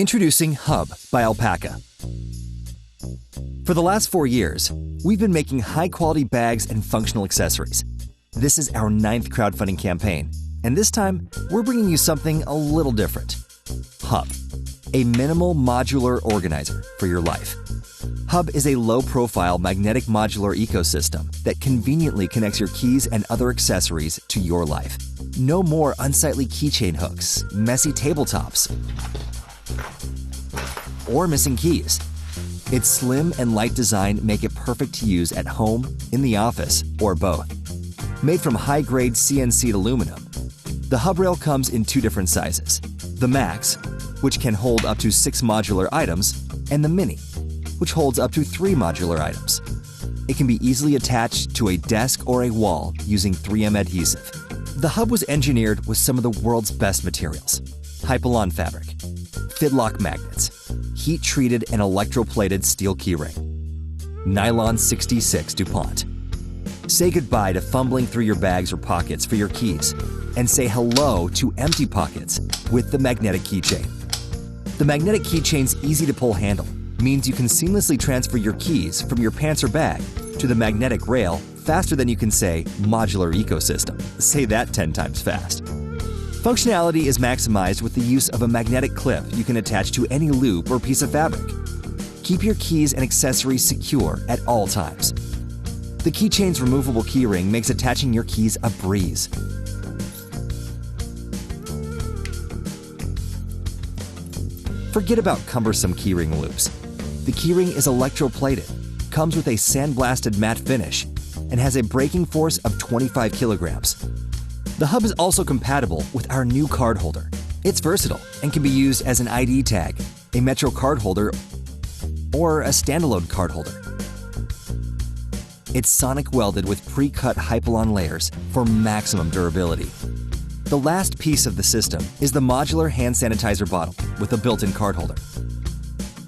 Introducing Hub by Alpaca. For the last 4 years, we've been making high-quality bags and functional accessories. This is our 9th crowdfunding campaign, and this time, we're bringing you something a little different. Hub, a minimal modular organizer for your life. Hub is a low-profile magnetic modular ecosystem that conveniently connects your keys and other accessories to your life. No more unsightly keychain hooks, messy tabletops, or missing keys. Its slim and light design make it perfect to use at home, in the office, or both. Made from high-grade CNC'd aluminum, the hub rail comes in 2 different sizes: the Max, which can hold up to 6 modular items, and the Mini, which holds up to 3 modular items. It can be easily attached to a desk or a wall using 3M adhesive. The hub was engineered with some of the world's best materials: Hypalon fabric, Fidlock magnets, heat-treated and electroplated steel keyring, nylon 66 DuPont. Say goodbye to fumbling through your bags or pockets for your keys, and say hello to empty pockets with the magnetic keychain. The magnetic keychain's easy-to-pull handle means you can seamlessly transfer your keys from your pants or bag to the magnetic rail faster than you can say modular ecosystem. Say that 10 times fast. Functionality is maximized with the use of a magnetic clip you can attach to any loop or piece of fabric. Keep your keys and accessories secure at all times. The keychain's removable keyring makes attaching your keys a breeze. Forget about cumbersome keyring loops. The keyring is electroplated, comes with a sandblasted matte finish, and has a breaking force of 25 kilograms. The hub is also compatible with our new card holder. It's versatile and can be used as an ID tag, a Metro card holder, or a standalone card holder. It's sonic welded with pre-cut Hypalon layers for maximum durability. The last piece of the system is the modular hand sanitizer bottle with a built-in card holder.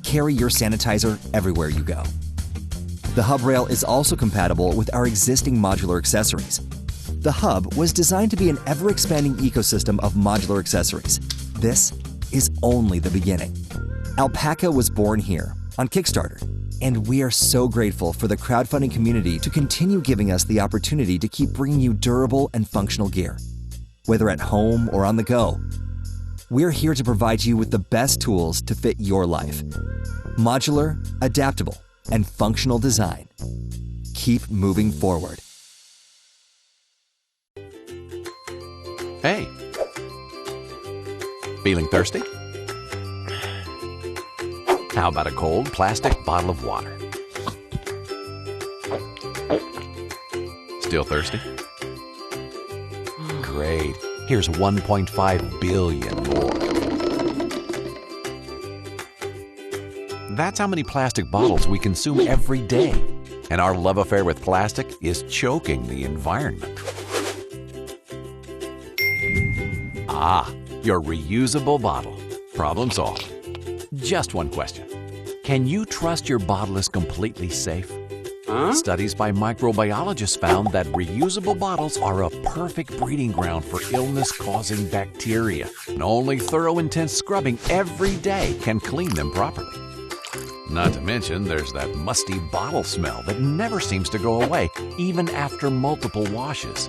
Carry your sanitizer everywhere you go. The hub rail is also compatible with our existing modular accessories. The hub was designed to be an ever-expanding ecosystem of modular accessories. This is only the beginning. Alpaca was born here on Kickstarter, and we are so grateful for the crowdfunding community to continue giving us the opportunity to keep bringing you durable and functional gear. Whether at home or on the go, we're here to provide you with the best tools to fit your life. Modular, adaptable, and functional design. Keep moving forward. Hey, feeling thirsty? How about a cold plastic bottle of water? Still thirsty? Great. Here's 1.5 billion more. That's how many plastic bottles we consume every day. And our love affair with plastic is choking the environment. Ah, your reusable bottle. Problem solved. Just one question. Can you trust your bottle is completely safe? Studies by microbiologists found that reusable bottles are a perfect breeding ground for illness-causing bacteria, and only thorough, intense scrubbing every day can clean them properly. Not to mention, there's that musty bottle smell that never seems to go away, even after multiple washes.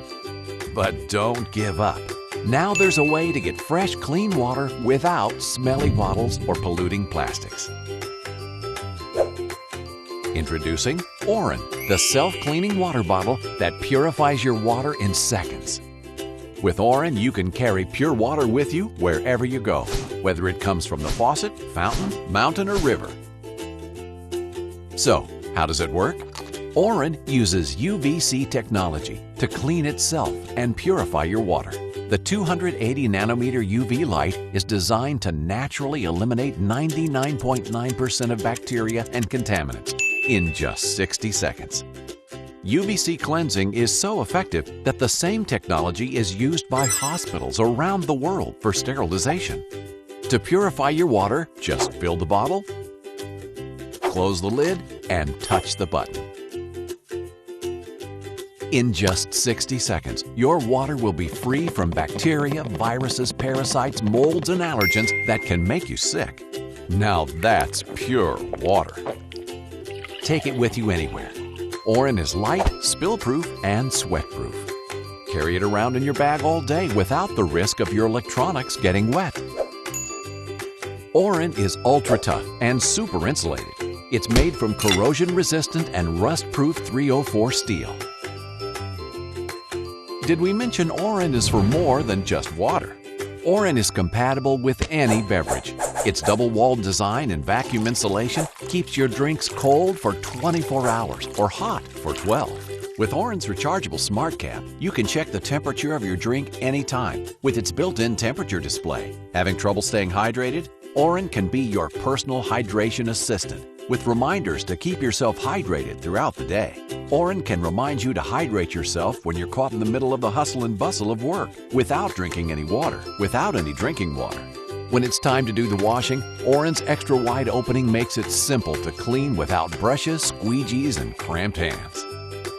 But don't give up. Now there's a way to get fresh, clean water without smelly bottles or polluting plastics. Introducing AURON, the self-cleaning water bottle that purifies your water in seconds. With AURON, you can carry pure water with you wherever you go, whether it comes from the faucet, fountain, mountain, or river. So, how does it work? AURON uses UVC technology to clean itself and purify your water. The 280 nanometer UV light is designed to naturally eliminate 99.9% of bacteria and contaminants in just 60 seconds. UVC cleansing is so effective that the same technology is used by hospitals around the world for sterilization. To purify your water, just fill the bottle, close the lid, and touch the button. In just 60 seconds, your water will be free from bacteria, viruses, parasites, molds, and allergens that can make you sick. Now that's pure water. Take it with you anywhere. AURON is light, spill-proof, and sweat-proof. Carry it around in your bag all day without the risk of your electronics getting wet. AURON is ultra-tough and super insulated. It's made from corrosion-resistant and rust-proof 304 steel. Did we mention AURON is for more than just water? AURON is compatible with any beverage. Its double-walled design and vacuum insulation keeps your drinks cold for 24 hours or hot for 12. With AURON's rechargeable smart cap, you can check the temperature of your drink anytime with its built-in temperature display. Having trouble staying hydrated? AURON can be your personal hydration assistant with reminders to keep yourself hydrated throughout the day. AURON can remind you to hydrate yourself when you're caught in the middle of the hustle and bustle of work without drinking any water, without any drinking water. When it's time to do the washing, AURON's extra wide opening makes it simple to clean without brushes, squeegees, and cramped hands.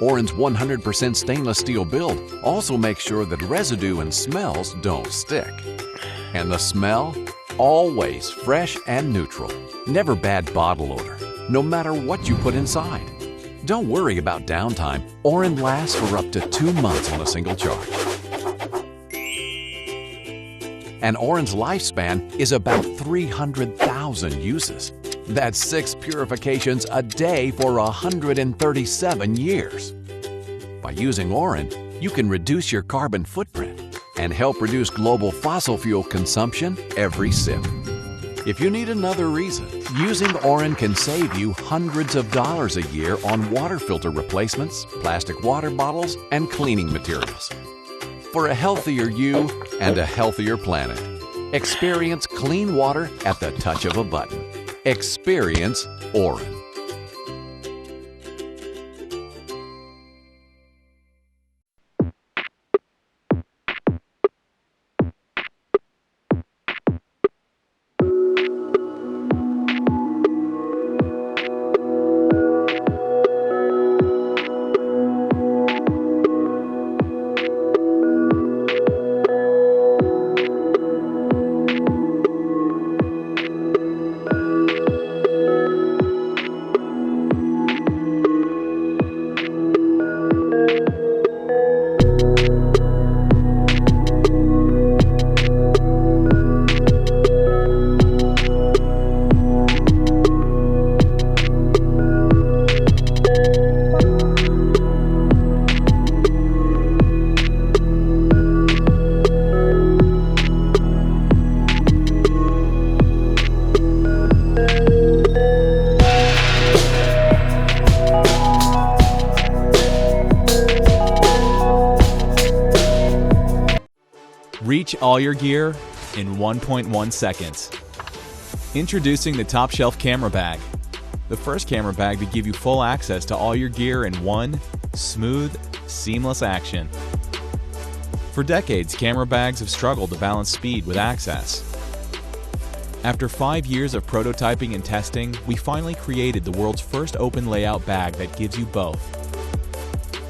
AURON's 100% stainless steel build also makes sure that residue and smells don't stick. And the smell? Always fresh and neutral. Never bad bottle odor, no matter what you put inside. Don't worry about downtime. AURON lasts for up to 2 months on a single charge. And AURON's lifespan is about 300,000 uses. That's 6 purifications a day for 137 years. By using AURON, you can reduce your carbon footprint and help reduce global fossil fuel consumption every sip. If you need another reason, using AURON can save you hundreds of dollars a year on water filter replacements, plastic water bottles, and cleaning materials. For a healthier you and a healthier planet, experience clean water at the touch of a button. Experience AURON. Reach all your gear in 1.1 seconds. Introducing the Top Shelf Camera Bag, the first camera bag to give you full access to all your gear in one smooth, seamless action. For decades, camera bags have struggled to balance speed with access. After 5 years of prototyping and testing, we finally created the world's first open layout bag that gives you both.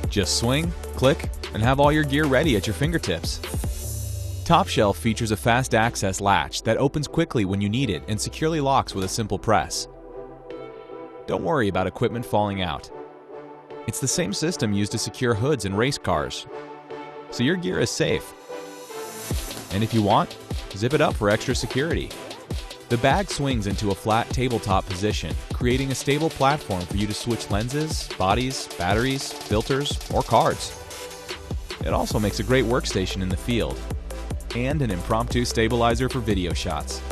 Just swing, click, and have all your gear ready at your fingertips. Top Shelf features a fast access latch that opens quickly when you need it and securely locks with a simple press. Don't worry about equipment falling out. It's the same system used to secure hoods in race cars, so your gear is safe. And if you want, zip it up for extra security. The bag swings into a flat tabletop position, creating a stable platform for you to switch lenses, bodies, batteries, filters, or cards. It also makes a great workstation in the field, and an impromptu stabilizer for video shots.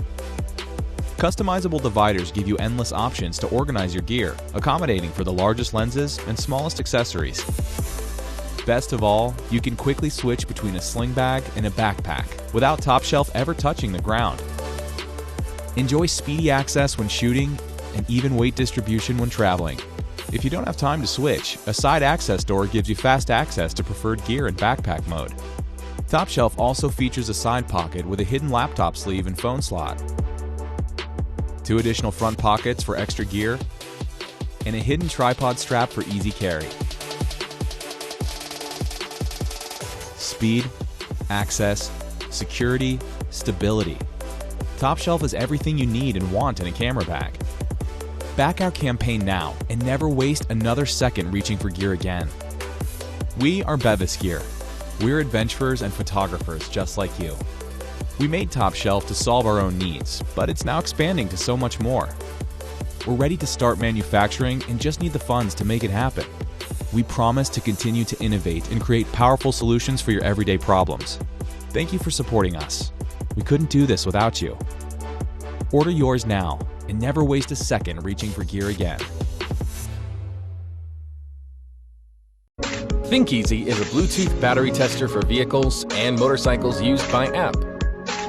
Customizable dividers give you endless options to organize your gear, accommodating for the largest lenses and smallest accessories. Best of all, you can quickly switch between a sling bag and a backpack without Top Shelf ever touching the ground. Enjoy speedy access when shooting and even weight distribution when traveling. If you don't have time to switch, a side access door gives you fast access to preferred gear in backpack mode. Top Shelf also features a side pocket with a hidden laptop sleeve and phone slot, 2 additional front pockets for extra gear, and a hidden tripod strap for easy carry. Speed, access, security, stability. Top Shelf is everything you need and want in a camera bag. Back our campaign now and never waste another second reaching for gear again. We are Bevis Gear. We're adventurers and photographers just like you. We made Top Shelf to solve our own needs, but it's now expanding to so much more. We're ready to start manufacturing and just need the funds to make it happen. We promise to continue to innovate and create powerful solutions for your everyday problems. Thank you for supporting us. We couldn't do this without you. Order yours now and never waste a second reaching for gear again. THINKEASY is a Bluetooth battery tester for vehicles and motorcycles used by app.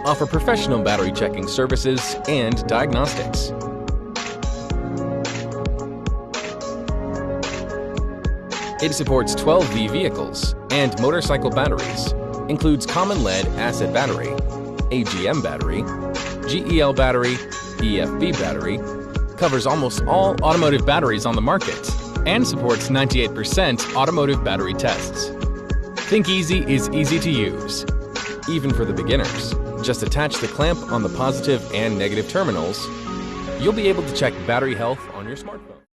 Offer professional battery checking services and diagnostics. It supports 12V vehicles and motorcycle batteries, includes common lead acid battery, AGM battery, GEL battery, EFB battery, covers almost all automotive batteries on the market, and supports 98% automotive battery tests. THINKEASY is easy to use, even for the beginners. Just attach the clamp on the positive and negative terminals. You'll be able to check battery health on your smartphone.